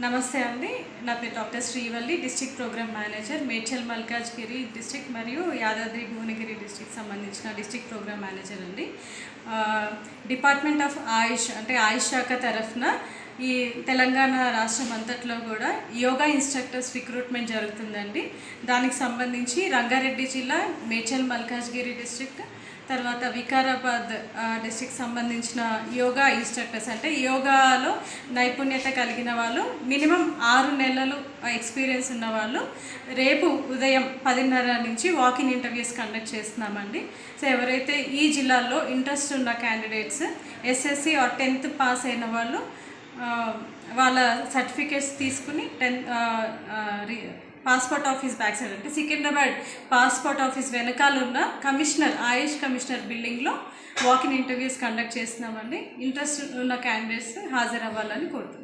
నమస్తే అండి. నా పేరు doctor Srivalli, district program manager, Medchal Malkajgiri district మరియు యాదాద్రి భువనగిరి డిస్ట్రిక్ట్ సంబంధించిన డిస్ట్రిక్ట్ ప్రోగ్రామ్ మేనేజర్ అండి. డిపార్ట్మెంట్ ఆఫ్ ఆయుష్ అంటే ఆయుష్ శాఖ తరఫున ఈ తెలంగాణ రాష్ట్రం అంతట్లో కూడా యోగా ఇన్స్ట్రక్టర్స్ రిక్రూట్మెంట్ జరుగుతుందండి. దానికి సంబంధించి రంగారెడ్డి జిల్లా, మేడ్చల్ మల్కాజ్గిరి డిస్ట్రిక్ట్, తర్వాత వికారాబాద్ డిస్ట్రిక్ట్ సంబంధించిన యోగా ఇన్స్ట్రక్టర్స్ అంటే యోగాలో నైపుణ్యత కలిగిన వాళ్ళు, మినిమం 6 నెలలు ఎక్స్పీరియన్స్ ఉన్న వాళ్ళు రేపు ఉదయం 10:30 నుంచి వాకిన్ ఇంటర్వ్యూస్ కండక్ట్ చేస్తున్నామండి. సో ఎవరైతే ఈ జిల్లాలో ఇంట్రెస్ట్ ఉన్న candidates SSC or 10th pass అయిన వాళ్ళు వాళ్ళ సర్టిఫికేట్స్ తీసుకుని పాస్పోర్ట్ ఆఫీస్ బ్యాక్ సైడ్ అంటే సికింద్రాబాద్ పాస్పోర్ట్ ఆఫీస్ వెనకాల ఉన్న ఆయుష్ కమిషనర్ బిల్డింగ్లో వాకిన్ ఇంటర్వ్యూస్ కండక్ట్ చేస్తున్నామండి. ఇంట్రెస్ట్ ఉన్న క్యాండిడేట్స్ హాజరవ్వాలని కోరుతున్నాం.